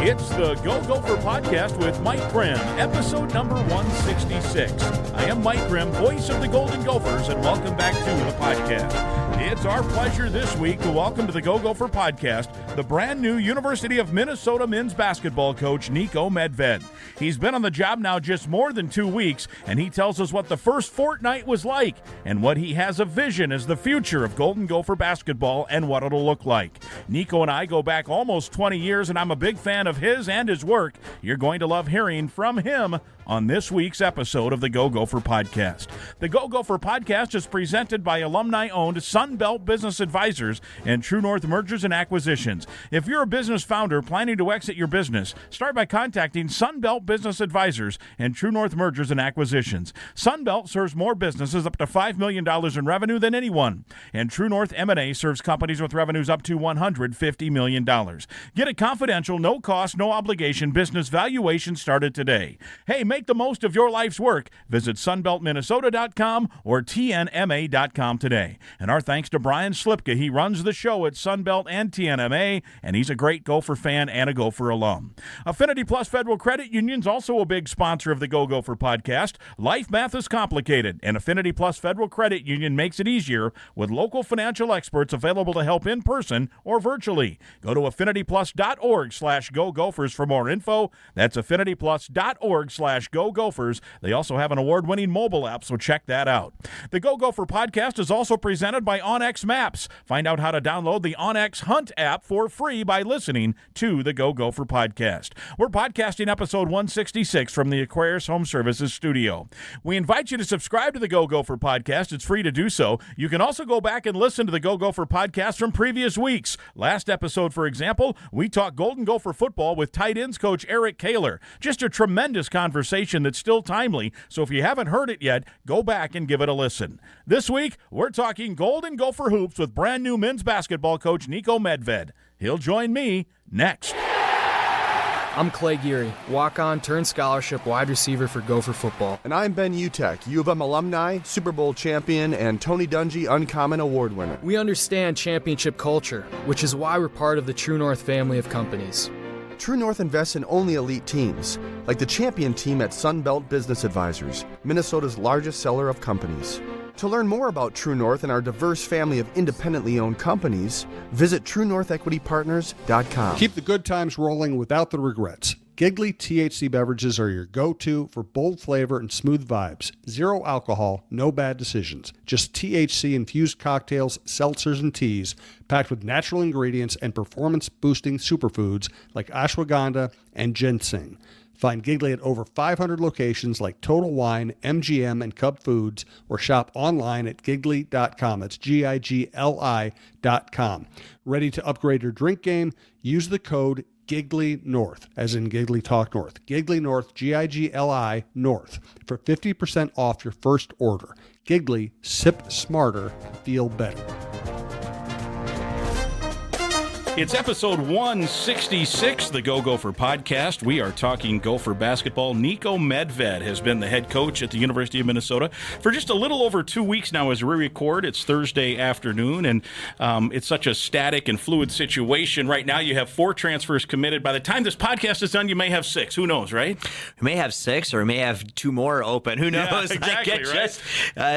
It's the Go Gopher Podcast with Mike Grimm, episode number 166. I am Mike Grimm, voice of the Golden Gophers, and welcome back to the podcast. It's our pleasure this week to welcome to the Go Gopher Podcast the brand new University of Minnesota men's basketball coach, Niko Medved. He's been on the job now just more than 2 weeks, and he tells us what the first fortnight was like and what he has a vision as the future of Golden Gopher basketball and what it'll look like. Niko and I go back almost 20 years, and I'm a big fan of his and his work. You're going to love hearing from him on this week's episode of the Go Gopher Podcast. The Go Gopher Podcast is presented by alumni-owned Sunbelt Business Advisors and True North Mergers and Acquisitions. If you're a business founder planning to exit your business, start by contacting Sunbelt Business Advisors and True North Mergers and Acquisitions. Sunbelt serves more businesses up to $5 million in revenue than anyone, and True North M&A serves companies with revenues up to $150 million. Get a confidential, no-cost, no-obligation business valuation started today. Hey, make the most of your life's work. Visit sunbeltminnesota.com or tnma.com today. And our thanks to Brian Slipka. He runs the show at Sunbelt and TNMA, and he's a great Gopher fan and a Gopher alum. Affinity Plus Federal Credit Union's also a big sponsor of the Go Gopher Podcast. Life math is complicated, and Affinity Plus Federal Credit Union makes it easier with local financial experts available to help in person or virtually. Go to affinityplus.org/Go Gophers for more info. That's affinityplus.org/Go Gophers. They also have an award-winning mobile app, so check that out. The Go Gopher Podcast is also presented by OnX Maps. Find out how to download the OnX Hunt app for free by listening to the Go Gopher Podcast. We're podcasting episode 166 from the Aquarius Home Services studio. We invite you to subscribe to the Go Gopher Podcast. It's free to do so. You can also go back and listen to the Go Gopher Podcast from previous weeks. Last episode, for example, we talked Golden Gopher football with tight ends coach Eric Kaler. Just a tremendous conversation that's still timely, so if you haven't heard it yet, go back and give it a listen. This week, we're talking Golden Gopher hoops with brand new men's basketball coach Niko Medved. He'll join me next. I'm Clay Geary, walk-on turned scholarship wide receiver for Gopher football. And I'm Ben Utek, U of M alumni, Super Bowl champion, and Tony Dungy Uncommon Award winner. We understand championship culture, which is why we're part of the True North family of companies. True North invests in only elite teams, like the champion team at Sunbelt Business Advisors, Minnesota's largest seller of companies. To learn more about True North and our diverse family of independently owned companies, visit TrueNorthEquityPartners.com. Keep the good times rolling without the regrets. Giggly THC beverages are your go-to for bold flavor and smooth vibes. Zero alcohol, no bad decisions. Just THC-infused cocktails, seltzers, and teas packed with natural ingredients and performance-boosting superfoods like ashwagandha and ginseng. Find Giggly at over 500 locations like Total Wine, MGM, and Cub Foods, or shop online at giggly.com. That's Gigli.com. Ready to upgrade your drink game? Use the code Giggly North, as in Giggly Talk North. Giggly North, Gigli North, for 50% off your first order. Giggly, sip smarter, feel better. It's episode 166, the Go Gopher Podcast. We are talking Gopher basketball. Niko Medved has been the head coach at the University of Minnesota for just a little over 2 weeks now as we record. It's Thursday afternoon, and it's such a static and fluid situation. Right now you have 4 transfers committed. By the time this podcast is done, you may have 6. Who knows, right? We may have 6, or we may have 2 more open. Who knows? Yeah, exactly, right?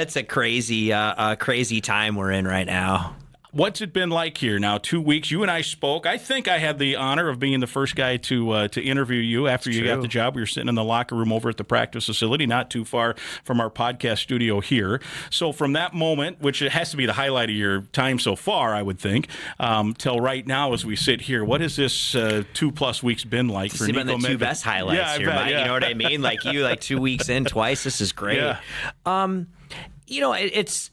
It's a crazy time we're in right now. What's it been like here now? 2 weeks. You and I spoke. I think I had the honor of being the first guy to interview you after you got the job. We were sitting in the locker room over at the practice facility, not too far from our podcast studio here. So from that moment, which it has to be the highlight of your time so far, I would think, till right now as we sit here, what has this 2+ weeks been like for Niko Medved? It's been the 2 best highlights here, Mike. You know what I mean? Like 2 weeks in twice. This is great. Yeah. You know, it's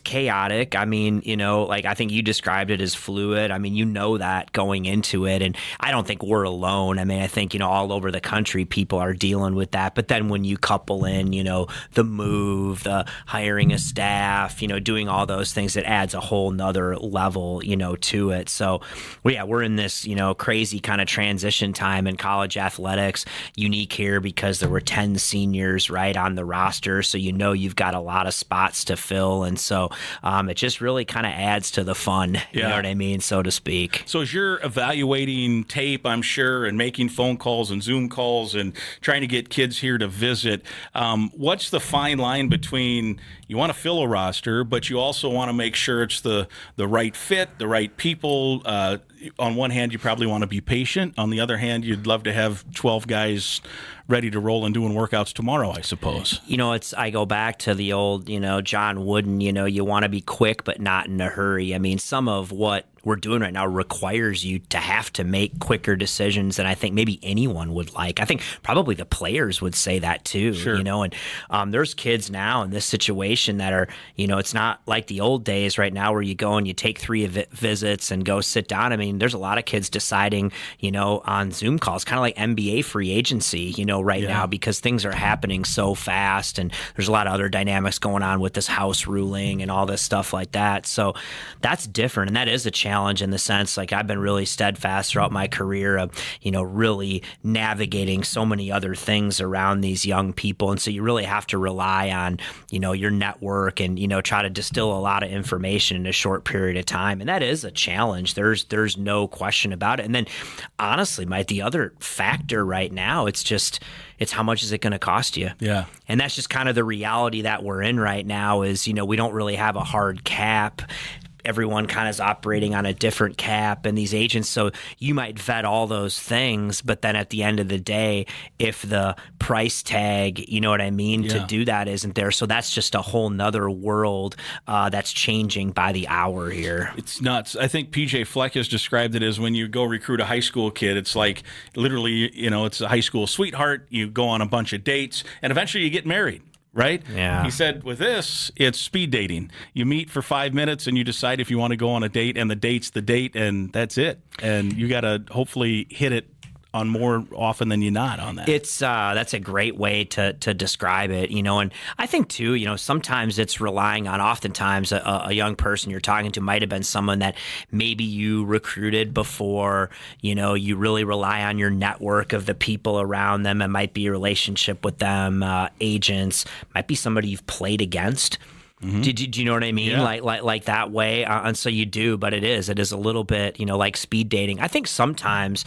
chaotic. I mean, you know, like I think you described it as fluid. I mean, you know that going into it, and I don't think we're alone. I mean, I think, you know, all over the country people are dealing with that. But then when you couple in, you know, the move, the hiring a staff, you know, doing all those things, it adds a whole nother level, you know, to it. So, well, yeah, we're in this, you know, crazy kind of transition time in college athletics. Unique here because there were 10 seniors right on the roster, so you know you've got a lot of spots to fill. And so it just really kind of adds to the fun, you know what I mean, so to speak. So as you're evaluating tape, I'm sure, and making phone calls and Zoom calls and trying to get kids here to visit, what's the fine line between you want to fill a roster, but you also want to make sure it's the right fit, the right people? On one hand, you probably want to be patient. On the other hand, you'd love to have 12 guys ready to roll and doing workouts tomorrow, I suppose. I go back to the old, John Wooden, you want to be quick but not in a hurry. I mean, some of what we're doing right now requires you to have to make quicker decisions than I think maybe anyone would like. I think probably the players would say that too, sure. And there's kids now in this situation that are, it's not like the old days right now where you go and you take 3 visits and go sit down. I mean, there's a lot of kids deciding, on Zoom calls, kind of like NBA free agency, right now, because things are happening so fast and there's a lot of other dynamics going on with this house ruling and all this stuff like that. So that's different. And that is a challenge in the sense, like, I've been really steadfast throughout my career of, really navigating so many other things around these young people. And so you really have to rely on, your network and, try to distill a lot of information in a short period of time. And that is a challenge. There's no question about it. And then honestly, Mike, the other factor right now, it's how much is it going to cost you? Yeah. And that's just kind of the reality that we're in right now is, we don't really have a hard cap. Everyone kind of is operating on a different cap and these agents. So you might vet all those things, but then at the end of the day, if the price tag, you know what I mean, to do that isn't there. So that's just a whole nother world that's changing by the hour here. It's nuts. I think PJ Fleck has described it as when you go recruit a high school kid, it's like literally, it's a high school sweetheart. You go on a bunch of dates and eventually you get married. Right? Yeah. He said with this, it's speed dating. You meet for 5 minutes and you decide if you want to go on a date, and the date's the date, and that's it. And you got to hopefully hit it on more often than you're not on that. It's that's a great way to describe it, and I think too, sometimes it's relying on, oftentimes a young person you're talking to might have been someone that maybe you recruited before, you really rely on your network of the people around them. It might be a relationship with them, agents, might be somebody you've played against. Mm-hmm. Do you know what I mean? Yeah. Like that way. And so you do, but it is a little bit, like speed dating. I think sometimes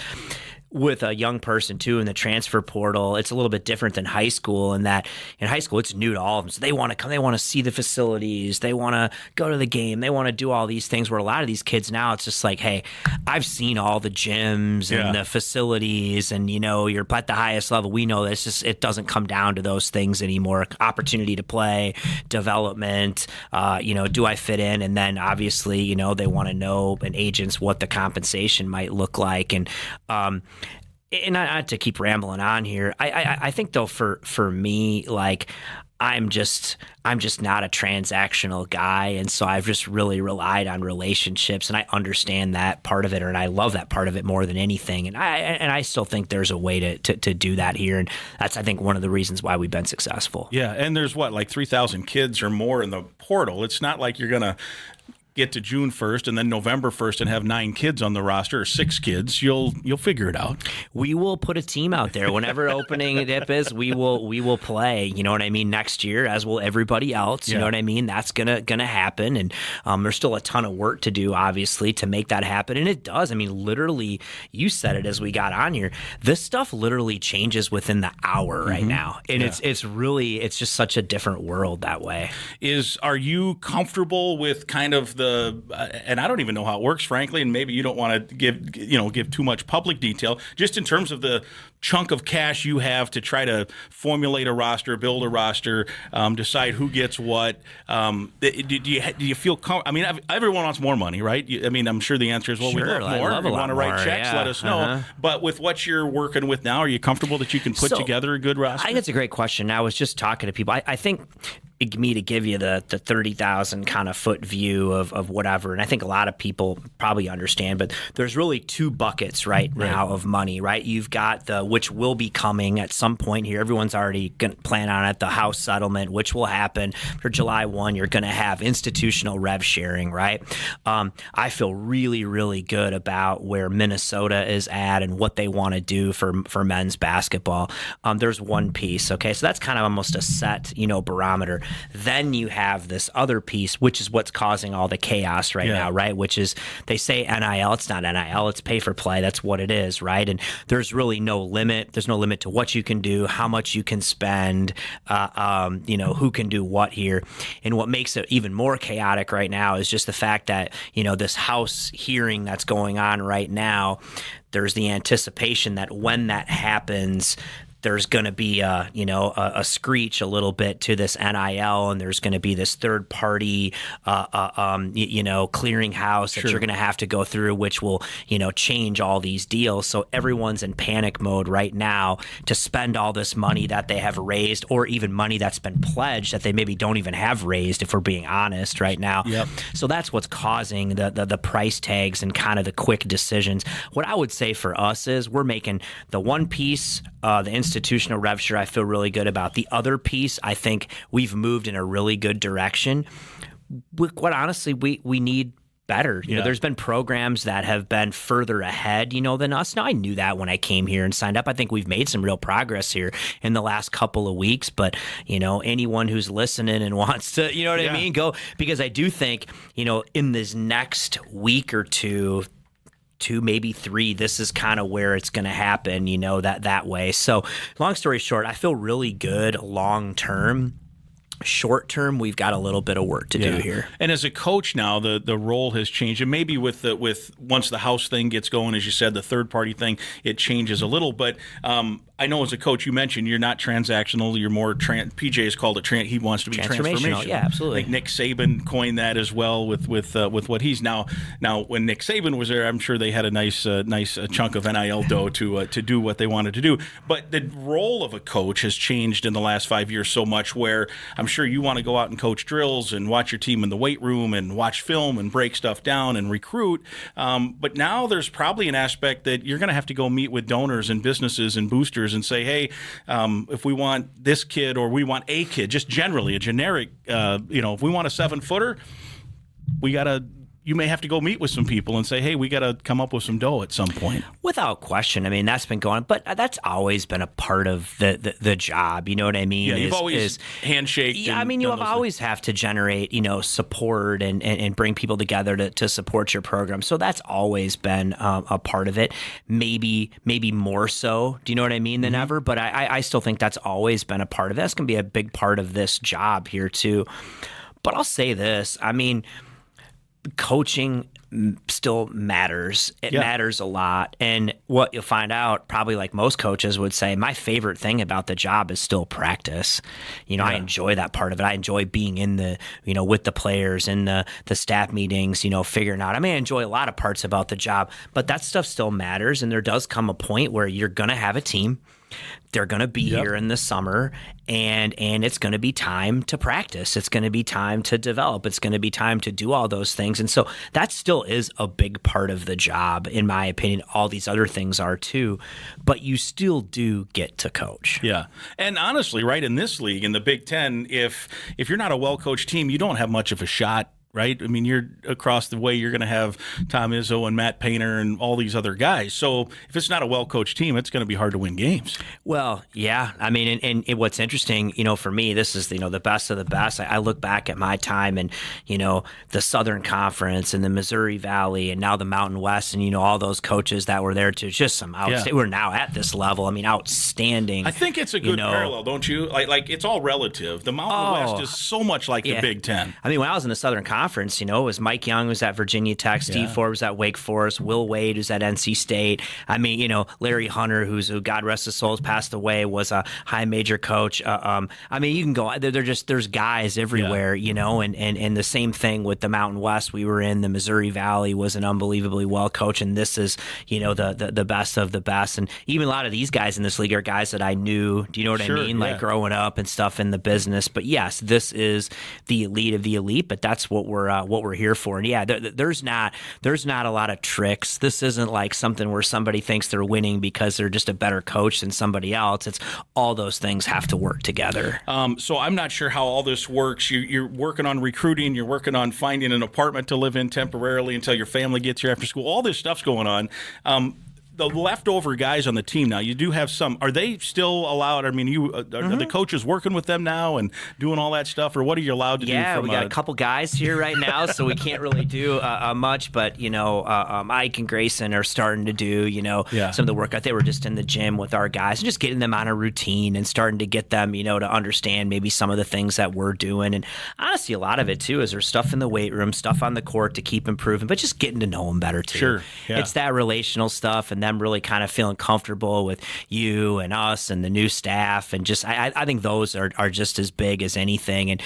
with a young person too in the transfer portal, it's a little bit different than high school in that in high school it's new to all of them. So they want to come, they want to see the facilities, they want to go to the game, they want to do all these things, where a lot of these kids now it's just like, hey, I've seen all the gyms and the facilities and you're at the highest level. We know this, it doesn't come down to those things anymore. Opportunity to play, development, do I fit in? And then obviously, they want to know, and agents, what the compensation might look like. And not to keep rambling on here, I think though for me, like, I'm just not a transactional guy, and so I've just really relied on relationships, and I understand that part of it, and I love that part of it more than anything. And I still think there's a way to do that here, and that's, I think, one of the reasons why we've been successful. Yeah, and there's like 3,000 kids or more in the portal. It's not like you're gonna get to June 1st and then November 1st and have 9 kids on the roster, or 6 kids. You'll figure it out. We will put a team out there whenever opening dip is. We will play. You know what I mean? Next year, as will everybody else. You know what I mean? That's gonna happen, and there's still a ton of work to do, obviously, to make that happen. And it does. I mean, literally, you said it as we got on here. This stuff literally changes within the hour right now, and it's just such a different world that way. Are you comfortable with kind of and I don't even know how it works, frankly, and maybe you don't want to give too much public detail, just in terms of the chunk of cash you have to try to formulate a roster, build a roster, decide who gets what. Do you feel I mean, everyone wants more money, right? I'm sure the answer is, well, sure, we love more. We want to write checks, let us know. But with what you're working with now, are you comfortable that you can put together a good roster? I think it's a great question. I was just talking to people. I think me to give you the 30,000 kind of foot view of whatever, and I think a lot of people probably understand, but there's really 2 buckets right now of money, right? You've got which will be coming at some point here. Everyone's already going to plan on it, the house settlement, which will happen for July 1. You're going to have institutional rev sharing, right? I feel really, really good about where Minnesota is at and what they want to do for men's basketball. There's one piece, okay? So that's kind of almost a set, barometer. Then you have this other piece, which is what's causing all the chaos right now, right? Which is, they say NIL, it's not NIL, it's pay for play. That's what it is, right? And there's really no limit. There's no limit to what you can do, how much you can spend, who can do what here. And what makes it even more chaotic right now is just the fact that, this House hearing that's going on right now, there's the anticipation that when that happens, there's going to be a screech a little bit to this NIL, and there's going to be this third party, clearinghouse that you're going to have to go through, which will, change all these deals. So everyone's in panic mode right now to spend all this money that they have raised, or even money that's been pledged that they maybe don't even have raised, if we're being honest right now. Yep. So that's what's causing the price tags and kind of the quick decisions. What I would say for us is we're making the one piece, the institutional rev share, I feel really good about. The other piece, I think we've moved in a really good direction. Quite honestly, we need better. There's been programs that have been further ahead, than us. Now, I knew that when I came here and signed up. I think we've made some real progress here in the last couple of weeks. But, anyone who's listening and wants to, I mean, go, because I do think, in this next week or two, maybe 3, this is kind of where it's going to happen, that way. So long story short, I feel really good long term. Short term, we've got a little bit of work to do here. And as a coach now, the role has changed. And maybe with once the House thing gets going, as you said, the third party thing, it changes a little. But I know as a coach, you mentioned you're not transactional. You're more PJ has called it. He wants to be transformational. Yeah, absolutely. I think Nick Saban coined that as well with what he's now. Now, when Nick Saban was there, I'm sure they had a nice chunk of NIL dough to do what they wanted to do. But the role of a coach has changed in the last 5 years so much, where I'm sure you want to go out and coach drills and watch your team in the weight room and watch film and break stuff down and recruit. But now there's probably an aspect that you're going to have to go meet with donors and businesses and boosters and say, hey, if we want this kid or we want a kid, just generally a generic, if we want a 7-footer, you may have to go meet with some people and say, hey, we got to come up with some dough at some point. Without question. I mean, that's been going on, but that's always been a part of the job. You know what I mean? Yeah, you've always handshaked. Yeah, I mean, you always have to generate, support and bring people together to support your program. So that's always been a part of it. Maybe more so, do you know what I mean, than ever? But I still think that's always been a part of it. That's going to be a big part of this job here too. But I'll say this, I mean, coaching still matters. It matters a lot. And what you'll find out, probably like most coaches would say, my favorite thing about the job is still practice. I enjoy that part of it. I enjoy being in the, with the players in the staff meetings, figuring out. I mean, I enjoy a lot of parts about the job, but that stuff still matters. And there does come a point where you're going to have a team. They're going to be here in the summer, and it's going to be time to practice. It's going to be time to develop. It's going to be time to do all those things. And so that still is a big part of the job, in my opinion. All these other things are too, but you still do get to coach. Yeah. And honestly, right, in this league, in the Big Ten, if you're not a well-coached team, you don't have much of a shot. Right? I mean, you're across the way, you're going to have Tom Izzo and Matt Painter and all these other guys. So if it's not a well-coached team, it's going to be hard to win games. Well, yeah. I mean, and what's interesting, for me, this is, the best of the best. I look back at my time and, the Southern Conference and the Missouri Valley and now the Mountain West and, all those coaches that were there too. Just some outstanding. We're now at this level. I mean, outstanding. I think it's a good parallel, don't you? Like it's all relative. The Mountain West is so much like the Big Ten. I mean, when I was in the Southern Conference, it was Mike Young who's at Virginia Tech, Steve Forbes at Wake Forest, Will Wade who's at NC State. I mean, Larry Hunter, who God rest his soul, has passed away, was a high major coach. I mean, you can go. There's guys everywhere, and the same thing with the Mountain West. We were in the Missouri Valley, was an unbelievably well coached, and this is the best of the best. And even a lot of these guys in this league are guys that I knew. Do you know what I mean? Like growing up and stuff in the business. But yes, this is the elite of the elite. But that's what we're here for. And there's not a lot of tricks. This isn't like something where somebody thinks they're winning because they're just a better coach than somebody else. It's all those things have to work together. So I'm not sure how all this works. You're working on recruiting. You're working on finding an apartment to live in temporarily until your family gets here after school. All this stuff's going on. the leftover guys on the team now, you do have some. Are they still allowed? I mean, are the coaches working with them now and doing all that stuff, or what are you allowed to do? Yeah, we got a couple guys here right now, so we can't really do much. But Mike and Grayson are starting to do some of the work. They were just in the gym with our guys and just getting them on a routine and starting to get them to understand maybe some of the things that we're doing. And honestly, a lot of it too is there's stuff in the weight room, stuff on the court to keep improving, but just getting to know them better too. Sure, yeah. It's that relational stuff and them really kind of feeling comfortable with you and us and the new staff, and just I think those are just as big as anything. And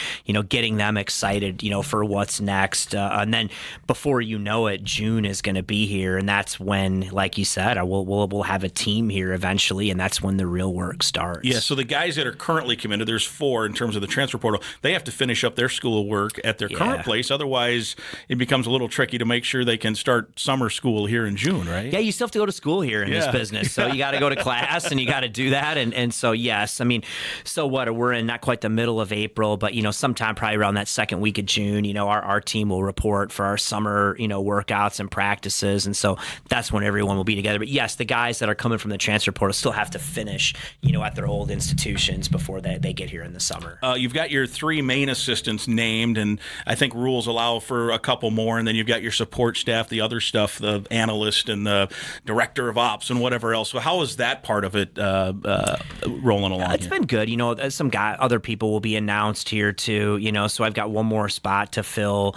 getting them excited for what's next, and then before you know it, June is going to be here, and that's when, like you said, we'll have a team here eventually, and that's when the real work starts. Yeah, so the guys that are currently committed, there's 4 in terms of the transfer portal, they have to finish up their schoolwork at their current place. Otherwise, it becomes a little tricky to make sure they can start summer school here in June, right? Yeah, you still have to go to school here in this business. So you got to go to class and you got to do that. And so, yes, I mean, so what? We're in not quite the middle of April, but, sometime probably around that second week of June, our team will report for our summer, workouts and practices. And so that's when everyone will be together. But yes, the guys that are coming from the transfer portal still have to finish, at their old institutions before they get here in the summer. You've got your 3 main assistants named, and I think rules allow for a couple more. And then you've got your support staff, the other stuff, the analyst and the director of ops and whatever else. So how is that part of it rolling along? It's been good. Other people will be announced here too. So I've got one more spot to fill.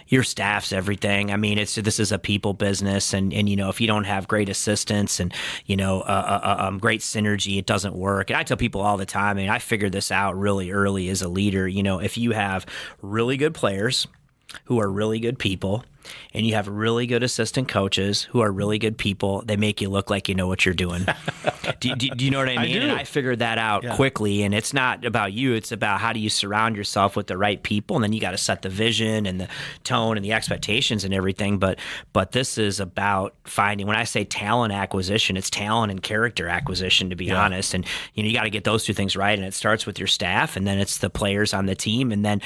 Your staff's everything. I mean, this is a people business, and if you don't have great assistants and great synergy, it doesn't work. And I tell people all the time. I mean, I figured this out really early as a leader. If you have really good players who are really good people, and you have really good assistant coaches who are really good people, they make you look like you know what you're doing. do you know what I mean? I do. And I figured that out quickly, and it's not about you. It's about how do you surround yourself with the right people, and then you got to set the vision and the tone and the expectations and everything. But this is about finding, when I say talent acquisition, it's talent and character acquisition, to be honest. And you got to get those 2 things right, and it starts with your staff, and then it's the players on the team, and then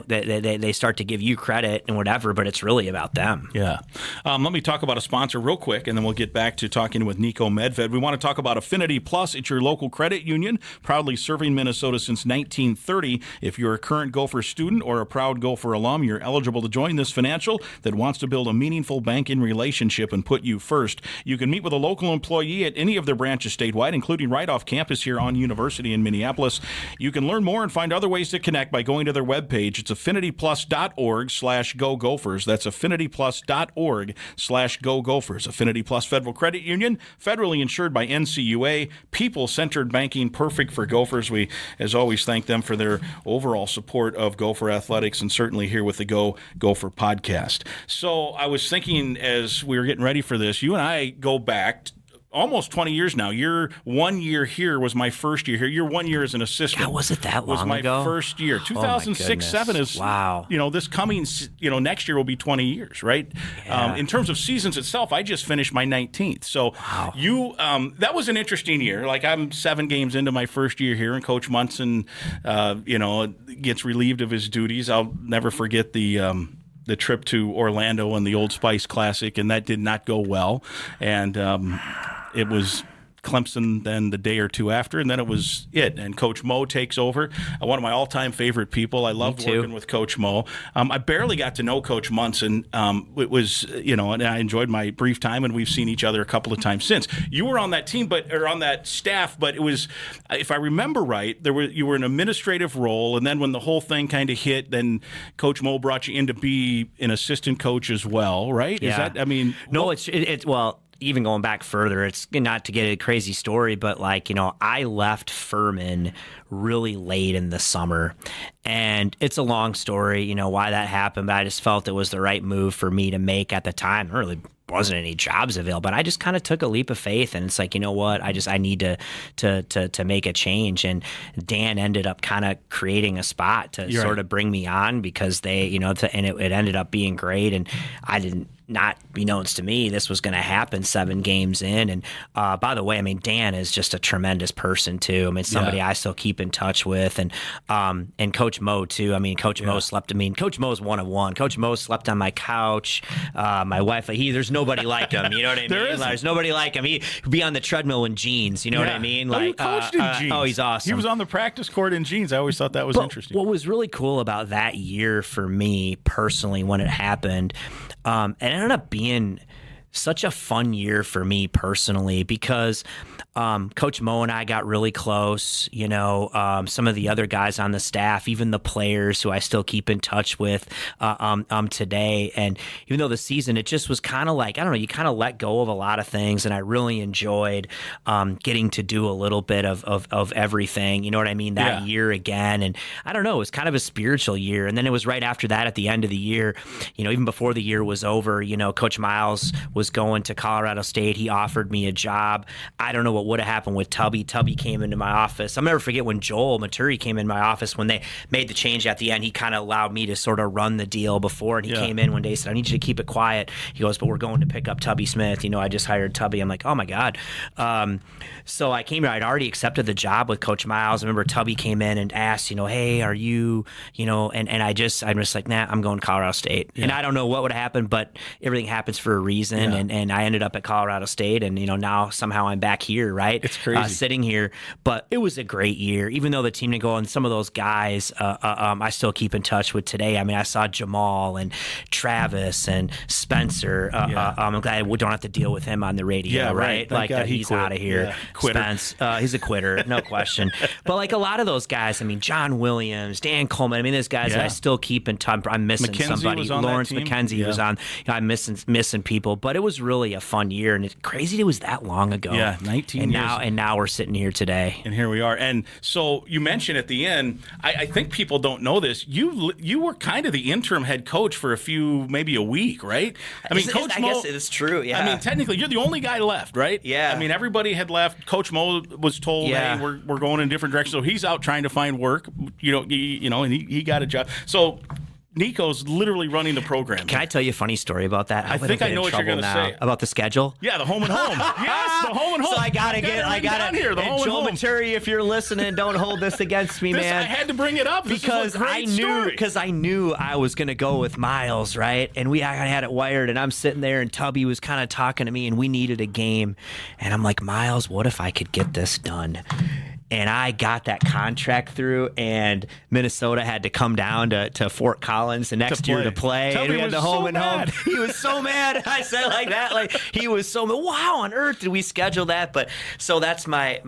they start to give you credit and whatever, but it's really about them. Yeah. Let me talk about a sponsor real quick, and then we'll get back to talking with Niko Medved. We want to talk about Affinity Plus. It's your local credit union, proudly serving Minnesota since 1930. If you're a current Gopher student or a proud Gopher alum, you're eligible to join this financial that wants to build a meaningful banking relationship and put you first. You can meet with a local employee at any of their branches statewide, including right off campus here on University in Minneapolis. You can learn more and find other ways to connect by going to their webpage. It's affinityplus.org/Go Gophers. That's affinityplus.org/Go Gophers. Affinity Plus Federal Credit Union, federally insured by NCUA, people-centered banking, perfect for Gophers. We, as always, thank them for their overall support of Gopher athletics, and certainly here with the Go Gopher podcast. So I was thinking as we were getting ready for this, you and I go back almost 20 years now. Your 1 year here was my first year here. Your 1 year as an assistant. God, was it that long ago? Was my first year. 2006-7 is, wow. This coming, next year will be 20 years, right? Yeah. In terms of seasons itself, I just finished my 19th. So that was an interesting year. Like, I'm 7 games into my first year here, and Coach Munson, gets relieved of his duties. I'll never forget the trip to Orlando and the Old Spice Classic, and that did not go well. And it was Clemson then the day or two after, and then it was it. And Coach Mo takes over. One of my all-time favorite people. I loved working with Coach Mo. I barely got to know Coach Munson. It was, and I enjoyed my brief time, and we've seen each other a couple of times since. You were on that team, or on that staff, but it was, if I remember right, you were an administrative role, and then when the whole thing kind of hit, then Coach Mo brought you in to be an assistant coach as well, right? Yeah. Is that, I mean... No, well, even going back further, it's not to get a crazy story, but I left Furman really late in the summer, and it's a long story, why that happened, but I just felt it was the right move for me to make at the time. There really wasn't any jobs available, but I just kind of took a leap of faith, and it's like, you know what, I need to make a change. And Dan ended up kind of creating a spot to sort of bring me on, because they, and it ended up being great, and I didn't, not beknownst to me, this was going to happen 7 games in. And by the way, I mean, Dan is just a tremendous person too. I mean, somebody I still keep in touch with, and Coach Mo too. I mean, Coach Mo slept. I mean, Coach Mo's one of one. Coach Mo slept on my couch. My wife. There's nobody like him. You know what I mean? There's nobody like him. He'd be on the treadmill in jeans. You know what I mean? Like, he coached in jeans. Oh, he's awesome. He was on the practice court in jeans. I always thought that was interesting. What was really cool about that year for me personally when it happened, it ended up being such a fun year for me personally because Coach Mo and I got really close. You know, some of the other guys on the staff, even the players who I still keep in touch with today. And even though the season, it just was kind of like, I don't know, you kind of let go of a lot of things. And I really enjoyed getting to do a little bit of everything. You know what I mean? That year again. And I don't know, it was kind of a spiritual year. And then it was right after that at the end of the year, you know, even before the year was over, you know, Coach Miles was going to Colorado State. He offered me a job. I don't know what would have happened with Tubby. Tubby came into my office. I'll never forget when Joel Maturi came in my office when they made the change at the end. He kind of allowed me to sort of run the deal before, and he came in one day and said, I need you to keep it quiet. He goes, but we're going to pick up Tubby Smith. You know, I just hired Tubby. I'm like, oh my God. So I came here. I'd already accepted the job with Coach Miles. I remember Tubby came in and asked, you know, hey, are you, you know, and I'm just like, nah, I'm going to Colorado State. And I don't know what would have happened, but everything happens for a reason. And I ended up at Colorado State, and, you know, now somehow I'm back here, right? It's crazy. Sitting here. But it was a great year, even though the team didn't go, and some of those guys I still keep in touch with today. I mean, I saw Jamal and Travis and Spencer. I'm glad we don't have to deal with him on the radio, right? Like that he's out of here. Quitter. Spence, he's a quitter, no question. But like a lot of those guys, I mean, John Williams, Dan Coleman, I mean, there's guys that I still keep in touch. I'm missing somebody. Lawrence McKenzie was on. You know, I'm missing people. But it was really a fun year, and it's crazy it was that long ago. Yeah, 19 years. Now we're sitting here today. And here we are. And so you mentioned at the end, I think people don't know this, you were kind of the interim head coach for maybe a week, right? I mean, Coach Mo, I guess it's true, yeah. I mean, technically, you're the only guy left, right? Yeah. I mean, everybody had left. Coach Mo was told, hey, we're going in a different direction. So he's out trying to find work, you know, and he got a job. So Niko's literally running the program. Can I tell you a funny story about that? I think I know what you're going to say. About the schedule? Yeah, the home and home. Yes, the home and home. So I got to here. The home Joel and home. Maturi, if you're listening, don't hold this against me, man. I had to bring it up because I knew I was going to go with Miles, right? And I had it wired, and I'm sitting there, and Tubby was kind of talking to me, and we needed a game. And I'm like, Miles, what if I could get this done? And I got that contract through, and Minnesota had to come down to Fort Collins the next year to play. Tubby and we had the home and home. Mad. He was so mad. I said like that, like he was so mad. How on earth did we schedule that? But so that's my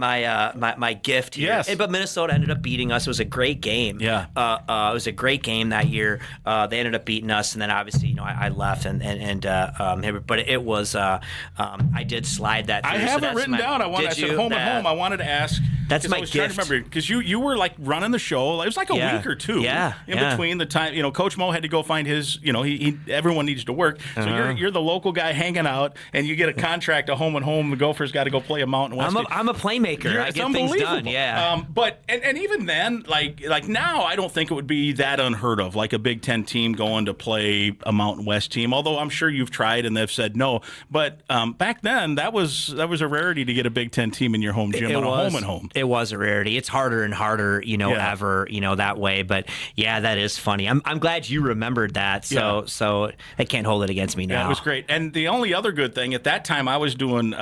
gift here. Yes. But Minnesota ended up beating us. It was a great game. Yeah. It was a great game that year. They ended up beating us, and then obviously, you know, I left but it was I did slide that through. I have it written down. I said home and home. I wanted to ask. That's my gift. gift. Trying to remember, because you were like running the show. It was like a week or two. In between the time, you know, Coach Mo had to go find his. You know, everyone needs to work. So you're the local guy hanging out, and you get a contract, a home and home. The Gophers got to go play a Mountain West. I'm a playmaker. I get things done. Yeah. But even then, like now, I don't think it would be that unheard of. Like a Big Ten team going to play a Mountain West team. Although I'm sure you've tried and they've said no. But back then, that was a rarity to get a Big Ten team in your home gym on a home and home. It was a rarity. It's harder and harder, you know, ever, you know, that way. But yeah, that is funny. I'm glad you remembered that. So they can't hold it against me now. Yeah, it was great. And the only other good thing at that time, I was doing.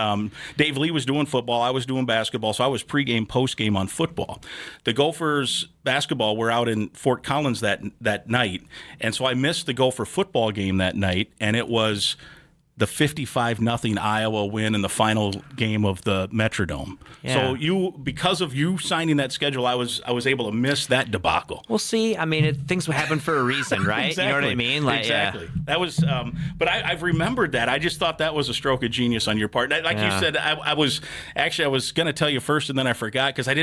Dave Lee was doing football. I was doing basketball. So I was pregame, postgame on football. The Gophers basketball were out in Fort Collins that night, and so I missed the Gopher football game that night, and it was the 55-0 Iowa win in the final game of the Metrodome. Yeah. So because of you signing that schedule, I was able to miss that debacle. Well, see, I mean, things happen for a reason, right? Exactly. You know what I mean? Like, exactly. That was, but I've remembered that. I just thought that was a stroke of genius on your part. Like you said, I was going to tell you first, and then I forgot because I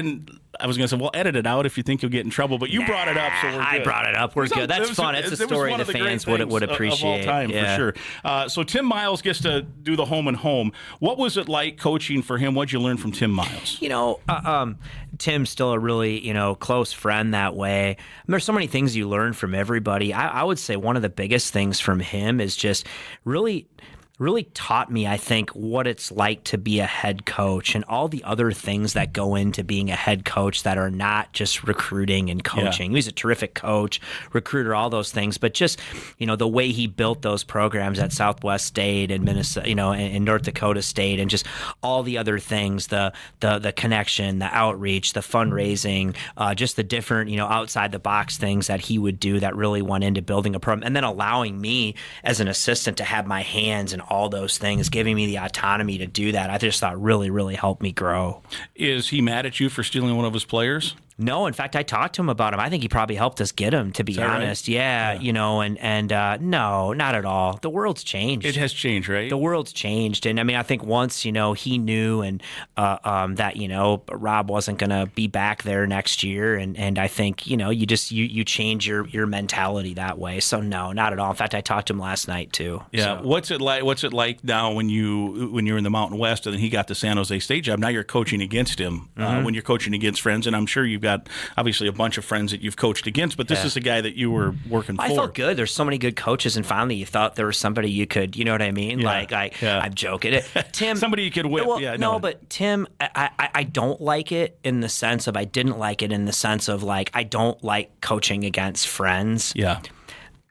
was going to say, well, edit it out if you think you'll get in trouble. But you brought it up, so we're good. I brought it up. We're good. That's fun. It's a story the fans would appreciate. Of all time, for sure. So Tim Miles gets to do the home and home. What was it like coaching for him? What did you learn from Tim Miles? You know, Tim's still a really, you know, close friend that way. And there's so many things you learn from everybody. I would say one of the biggest things from him is just really really taught me, I think, what it's like to be a head coach and all the other things that go into being a head coach that are not just recruiting and coaching. He's a terrific coach, recruiter, all those things, but just, the way he built those programs at Southwest State and Minnesota, and North Dakota State, and just all the other things, the connection, the outreach, the fundraising, just the different, outside the box things that he would do that really went into building a program, and then allowing me as an assistant to have my hands in all those things, giving me the autonomy to do that. I just thought really, really helped me grow. Is he mad at you for stealing one of his players? No, in fact, I talked to him about him. I think he probably helped us get him, to be honest. Right? Yeah, no, not at all. The world's changed. It has changed, right? The world's changed. And I mean, I think once, he knew and that, Rob wasn't going to be back there next year. And I think, you change your mentality that way. So no, not at all. In fact, I talked to him last night too. Yeah. So. What's it like now when you're in the Mountain West and then he got the San Jose State job? Now you're coaching against him when you're coaching against friends. And I'm sure you've got obviously a bunch of friends that you've coached against, but this is a guy that you were working for. I felt good. There's so many good coaches, and finally you thought there was somebody you could, you know what I mean? Yeah. I'm joking. Tim, somebody you could whip. Well, no, but Tim, I don't like it in the sense of, I didn't like it in the sense of I don't like coaching against friends. Yeah.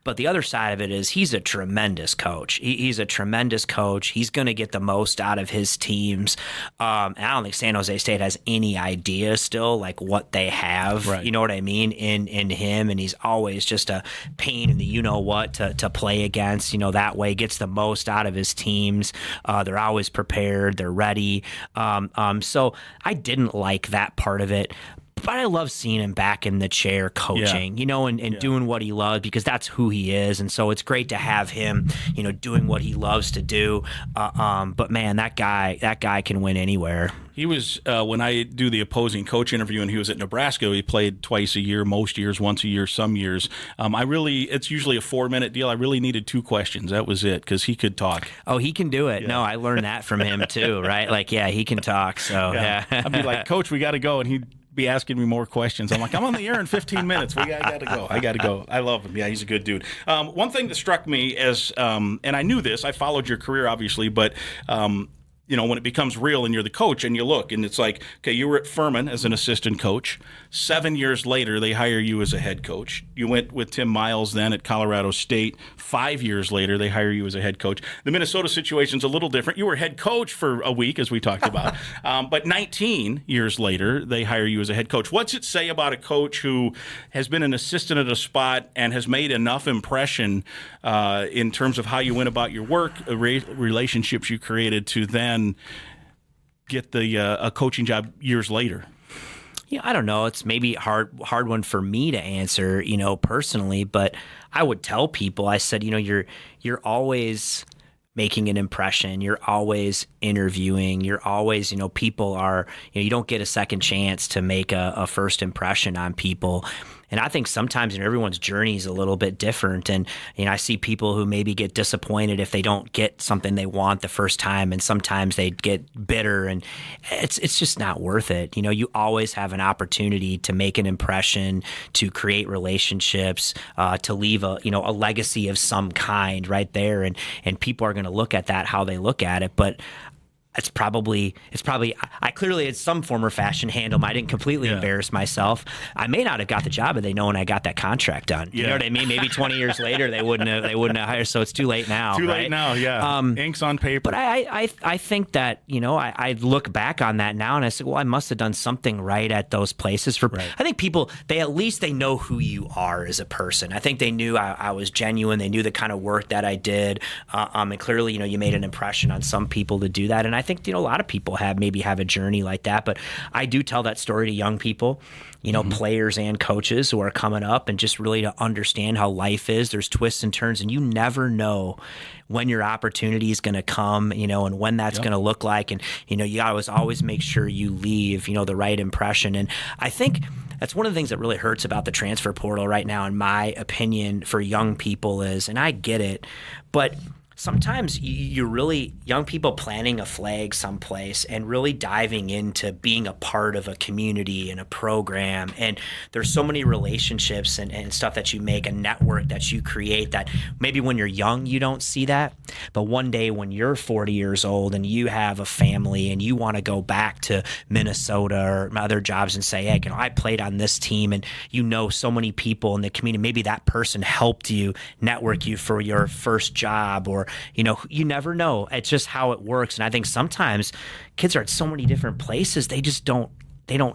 But the other side of it is he's a tremendous coach. He's a tremendous coach. He's going to get the most out of his teams. And I don't think San Jose State has any idea still what they have. Right. You know what I mean? In him, and he's always just a pain in the you-know-what to play against. That way gets the most out of his teams. They're always prepared. They're ready. So I didn't like that part of it. But I love seeing him back in the chair coaching, and doing what he loves, because that's who he is. And so it's great to have him, doing what he loves to do. But man, that guy can win anywhere. He was, when I do the opposing coach interview and he was at Nebraska, he played twice a year, most years, once a year, some years. It's usually a 4-minute deal. I really needed 2 questions. That was it, because he could talk. Oh, he can do it. Yeah. No, I learned that from him too, right? He can talk. So, yeah. I'd be like, Coach, we got to go. And he'd be asking me more questions. I'm like, I'm on the air in 15 minutes. I got to go. I love him. Yeah, he's a good dude. One thing that struck me as, and I knew this, I followed your career obviously, but when it becomes real and you're the coach and you look and it's like, okay, you were at Furman as an assistant coach. 7 years later, they hire you as a head coach. You went with Tim Miles then at Colorado State. 5 years later, they hire you as a head coach. The Minnesota situation's a little different. You were head coach for a week, as we talked about. But 19 years later, they hire you as a head coach. What's it say about a coach who has been an assistant at a spot and has made enough impression in terms of how you went about your work, relationships you created, to then get a coaching job years later? I don't know. It's maybe a hard one for me to answer, personally, but I would tell people, I said, you're always making an impression. You're always interviewing. You're always, people are, you don't get a second chance to make a first impression on people. And I think sometimes everyone's journey is a little bit different. And I see people who maybe get disappointed if they don't get something they want the first time, and sometimes they get bitter, and it's just not worth it. You always have an opportunity to make an impression, to create relationships, to leave a legacy of some kind right there, and people are going to look at that how they look at it. But It's probably I clearly in some form or fashion handled. I didn't completely embarrass myself. I may not have got the job had they known I got that contract done. You know what I mean? Maybe 20 years later they wouldn't have hired. So it's too late now. Late now, yeah. Ink's on paper. But I think that I look back on that now and I say, well, I must have done something right at those places. I think people at least know who you are as a person. I think they knew I was genuine. They knew the kind of work that I did, and clearly you made an impression on some people to do that. And I think a lot of people have a journey like that, but I do tell that story to young people, players and coaches who are coming up, and just really to understand how life is. There's twists and turns, and you never know when your opportunity is going to come, and when that's going to look like. And, you always make sure you leave, the right impression. And I think that's one of the things that really hurts about the transfer portal right now, in my opinion, for young people is, and I get it, but sometimes you're really young people planting a flag someplace and really diving into being a part of a community and a program. And there's so many relationships and stuff that you make, a network that you create that maybe when you're young, you don't see that. But one day when you're 40 years old and you have a family and you want to go back to Minnesota or other jobs and say, hey, I played on this team, and so many people in the community, maybe that person helped you, network you for your first job, or you never know. It's just how it works. And I think sometimes kids are at so many different places, they don't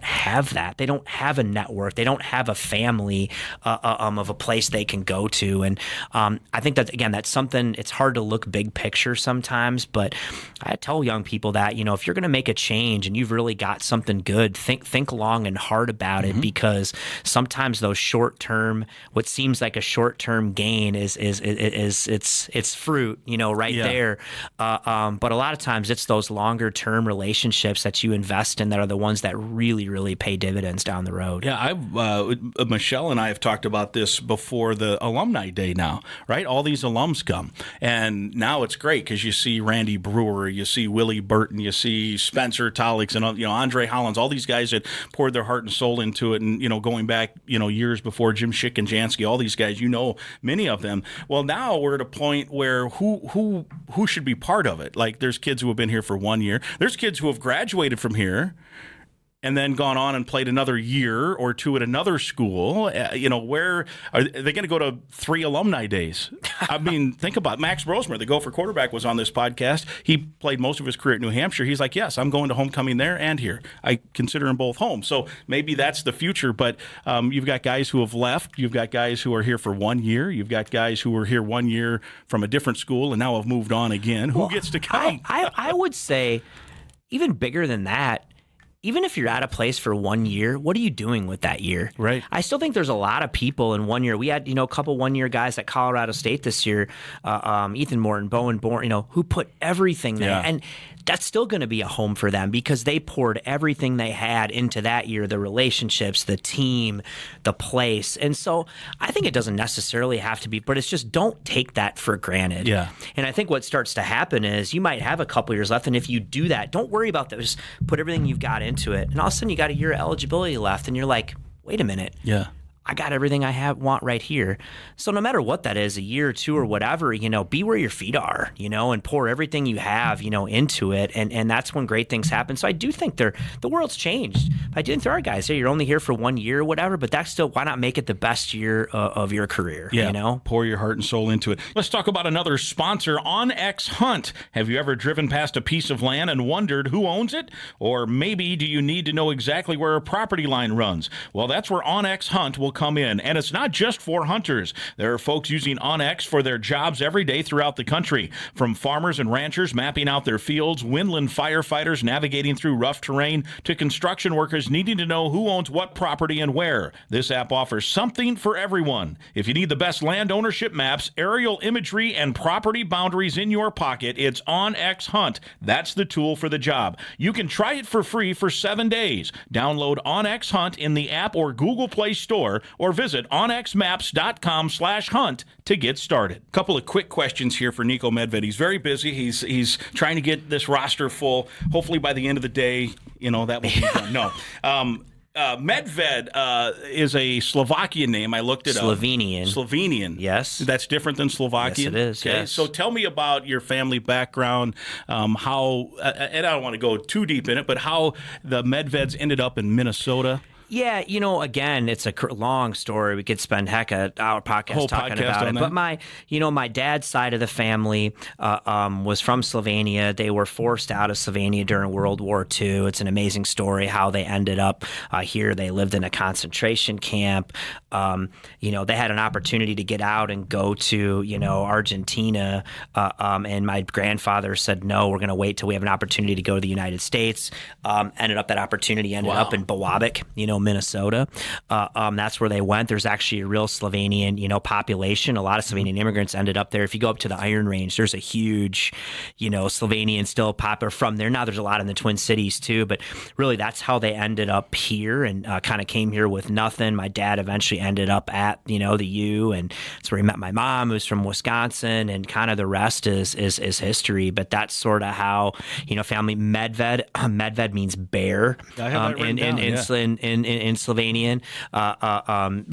have that. They don't have a network. They don't have a family of a place they can go to. And I think that, again, that's something, it's hard to look big picture sometimes, but I tell young people that, if you're going to make a change and you've really got something good, think long and hard about it, because sometimes those short-term, what seems like a short-term gain is it's fruit, there. But a lot of times it's those longer-term relationships that you invest in that are the ones that really pay dividends down the road. Yeah, Michelle and I have talked about this before the alumni day now, right? All these alums come, and now it's great because you see Randy Brewer, you see Willie Burton, you see Spencer Tolix, and Andre Hollins, all these guys that poured their heart and soul into it, and going back years before Jim Schick and Jansky, all these guys, many of them. Well, now we're at a point where who should be part of it? Like, there's kids who have been here for 1 year. There's kids who have graduated from here and then gone on and played another year or two at another school. Where are they going to go to 3 alumni days? I mean, think about it. Max Brosmer, the Gopher quarterback, was on this podcast. He played most of his career at New Hampshire. He's like, yes, I'm going to homecoming there and here. I consider them both home. So maybe that's the future. But you've got guys who have left. You've got guys who are here for 1 year. You've got guys who were here 1 year from a different school and now have moved on again. Who gets to come? I would say even bigger than that. Even if you're at a place for 1 year, what are you doing with that year? Right. I still think there's a lot of people in 1 year. We had, a couple 1 year guys at Colorado State this year, Ethan Morton, Bowen Bourne, who put everything there. Yeah. And that's still going to be a home for them because they poured everything they had into that year, the relationships, the team, the place. And so I think it doesn't necessarily have to be, but it's just don't take that for granted. Yeah. And I think what starts to happen is you might have a couple years left, and if you do that, don't worry about that. Just put everything you've got into it. And all of a sudden you got a year of eligibility left, and you're like, wait a minute. Yeah. I got everything I want right here. So no matter what that is, a year or two or whatever, be where your feet are, and pour everything you have, into it. And that's when great things happen. So I do think the world's changed. I do think there are guys, you're only here for 1 year or whatever, but that's still, why not make it the best year of your career? Yeah, pour your heart and soul into it. Let's talk about another sponsor, OnX Hunt. Have you ever driven past a piece of land and wondered who owns it? Or maybe do you need to know exactly where a property line runs? Well, that's where OnX Hunt will come in. And it's not just for hunters. There are folks using OnX for their jobs every day throughout the country. From farmers and ranchers mapping out their fields, windland firefighters navigating through rough terrain, to construction workers needing to know who owns what property and where. This app offers something for everyone. If you need the best land ownership maps, aerial imagery, and property boundaries in your pocket, it's OnX Hunt. That's the tool for the job. You can try it for free for 7 days. Download OnX Hunt in the app or Google Play Store, or visit onxmaps.com/hunt to get started. A couple of quick questions here for Niko Medved. He's very busy. He's trying to get this roster full. Hopefully by the end of the day, that will be done. No. Medved is a Slovakian name. I looked it Slovenian. up. Slovenian. Yes. That's different than Slovakian? Yes, it is. Okay. Yes. So tell me about your family background, how, and I don't want to go too deep in it, but how the Medveds ended up in Minnesota. Yeah, again, it's a long story. We could spend our podcast talking about it. But my dad's side of the family was from Slovenia. They were forced out of Slovenia during World War II. It's an amazing story how they ended up here. They lived in a concentration camp. They had an opportunity to get out and go to, Argentina. And my grandfather said, no, we're going to wait till we have an opportunity to go to the United States. That opportunity ended up in Bawabik, Minnesota. That's where they went. There's actually a real Slovenian, population. A lot of Slovenian immigrants ended up there. If you go up to the Iron Range, there's a huge, Slovenian still popular from there. Now there's a lot in the Twin Cities too, but really that's how they ended up here and kind of came here with nothing. My dad eventually ended up at, the U, and that's where he met my mom, who's from Wisconsin, and kind of the rest is history. But that's sort of how, family Medved. Medved means bear in Slovenian.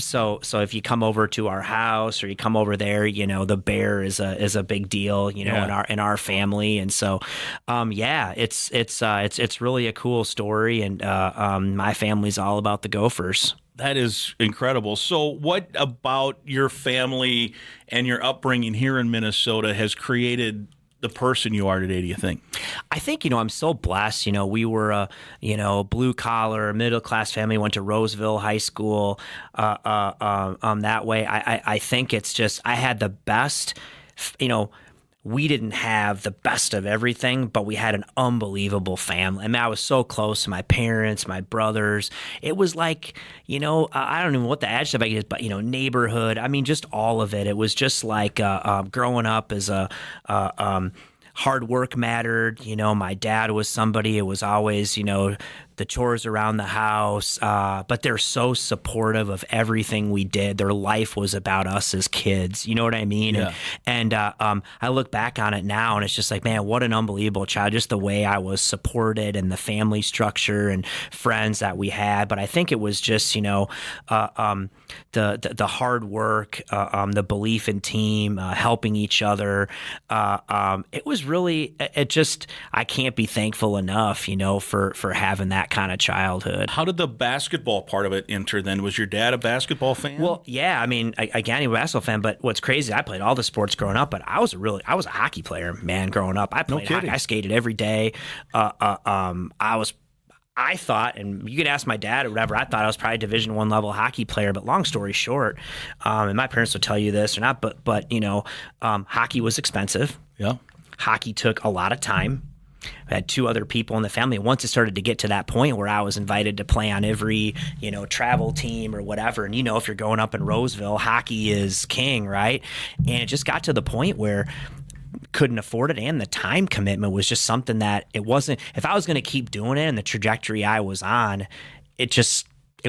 So if you come over to our house or you come over there, the bear is a big deal, in our family. And so, it's really a cool story. And my family's all about the Gophers. That is incredible. So what about your family and your upbringing here in Minnesota has created the person you are today, do you think? I think, I'm so blessed. We were a, blue collar, middle class family, went to Roseville High School that way. I think it's just, I had the best, we didn't have the best of everything, but we had an unbelievable family. I mean, I was so close to my parents, my brothers. It was like, I don't even know what the adjective is, but, neighborhood. I mean, just all of it. It was just like growing up as a hard work mattered. My dad was somebody, it was always, the chores around the house, but they're so supportive of everything we did. Their life was about us as kids. You know what I mean? Yeah. And I look back on it now, and it's just like, man, what an unbelievable child. Just the way I was supported and the family structure and friends that we had. But I think it was just, the hard work, the belief in team, helping each other. It was really, I can't be thankful enough, for having that kind of childhood. How did the basketball part of it enter then? Was your dad a basketball fan? Well, yeah. I mean, again, he was a basketball fan, but what's crazy, I played all the sports growing up, but I was a hockey player, man, growing up. I played hockey. I skated every day. I thought, and you could ask my dad or whatever, I thought I was probably a Division I level hockey player, but long story short, and my parents will tell you this or not, but hockey was expensive. Yeah. Hockey took a lot of time. I had two other people in the family. Once it started to get to that point where I was invited to play on every, travel team or whatever, and if you're going up in Roseville, hockey is king, right? And it just got to the point where couldn't afford it, and the time commitment was just something that it wasn't. If I was going to keep doing it and the trajectory I was on, it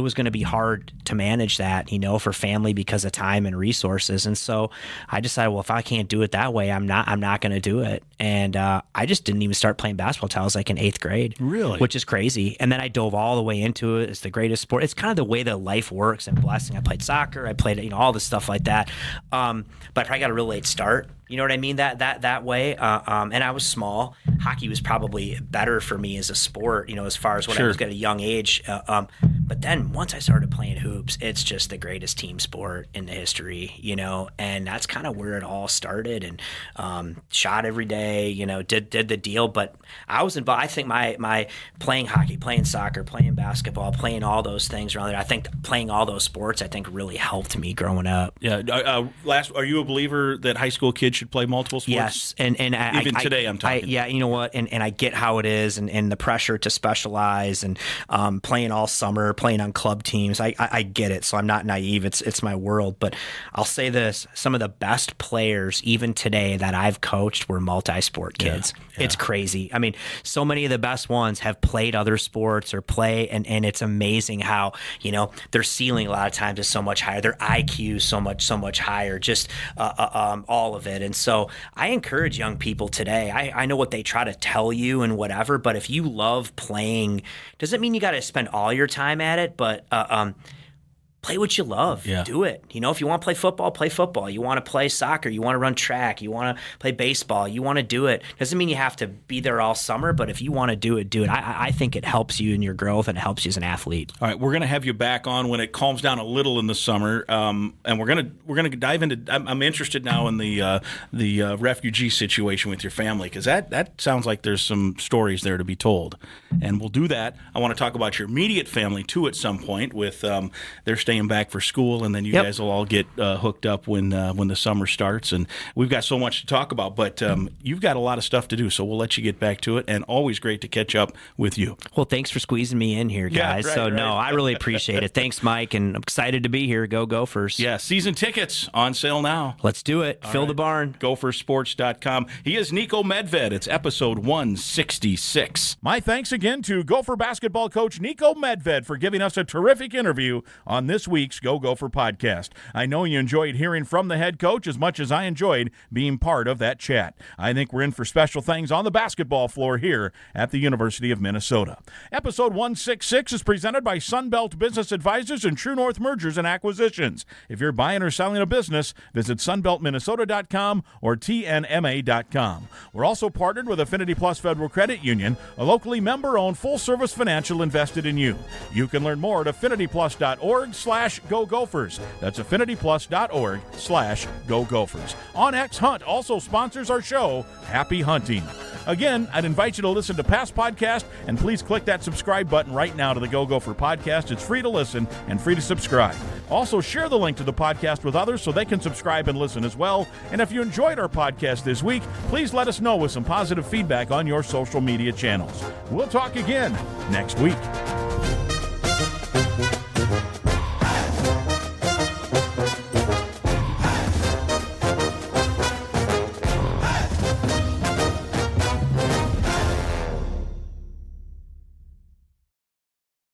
was going to be hard to manage that, for family because of time and resources. And so I decided, well, if I can't do it that way, I'm not going to do it. And I just didn't even start playing basketball until I was like in 8th grade. Really? Which is crazy. And then I dove all the way into it. It's the greatest sport. It's kind of the way that life works and blessing. I played soccer. I played, all the stuff like that. But I probably got a real late start. You know what I mean? That way. And I was small. Hockey was probably better for me as a sport, as far as when I was at a young age. But then once I started playing hoops, it's just the greatest team sport in the history, and that's kind of where it all started. And shot every day, did the deal. But I was involved. I think my playing hockey, playing soccer, playing basketball, playing all those things around there, I think playing all those sports, I think really helped me growing up. Yeah. Are you a believer that high school kids should play multiple sports? Yes, and today I'm talking. Yeah, you know what, and I get how it is, and the pressure to specialize, and playing all summer, playing on club teams. I get it, so I'm not naive. It's my world. But I'll say this: some of the best players, even today, that I've coached were multi-sport kids. Yeah. It's crazy. I mean, so many of the best ones have played other sports or play, and it's amazing how their ceiling a lot of times is so much higher, their IQ so much higher, just all of it. And so I encourage young people today. I know what they try to tell you and whatever, but if you love playing, doesn't mean you got to spend all your time at it, but play what you love. Yeah. Do it. If you want to play football, play football. You want to play soccer, you want to run track, you want to play baseball, you want to do it. Doesn't mean you have to be there all summer, but if you want to do it, do it. I think it helps you in your growth and it helps you as an athlete. All right, we're going to have you back on when it calms down a little in the summer, and we're going to dive into. I'm interested now in the refugee situation with your family, because that sounds like there's some stories there to be told, and we'll do that. I want to talk about your immediate family too at some point. With they're staying staying back for school, and then you guys will all get hooked up when the summer starts. And we've got so much to talk about, but you've got a lot of stuff to do, so we'll let you get back to it. And always great to catch up with you. Well, thanks for squeezing me in here, guys. No, I really appreciate it. Thanks, Mike, and I'm excited to be here. Go Gophers. Yeah, season tickets on sale now. Let's do it. Fill the barn. Gophersports.com. He is Niko Medved. It's episode 166. My thanks again to Gopher basketball coach Niko Medved for giving us a terrific interview on this week's Go Gopher podcast. I know you enjoyed hearing from the head coach as much as I enjoyed being part of that chat. I think we're in for special things on the basketball floor here at the University of Minnesota. Episode 166 is presented by Sunbelt Business Advisors and True North Mergers and Acquisitions. If you're buying or selling a business, visit sunbeltminnesota.com or tnma.com. We're also partnered with Affinity Plus Federal Credit Union, a locally member-owned full-service financial invested in you. You can learn more at affinityplus.org/Go Gophers. That's affinityplus.org/Go Gophers. On X Hunt also sponsors our show, Happy Hunting. Again, I'd invite you to listen to past podcasts, and please click that subscribe button right now to the Go Gopher podcast. It's free to listen and free to subscribe. Also, share the link to the podcast with others so they can subscribe and listen as well. And if you enjoyed our podcast this week, please let us know with some positive feedback on your social media channels. We'll talk again next week.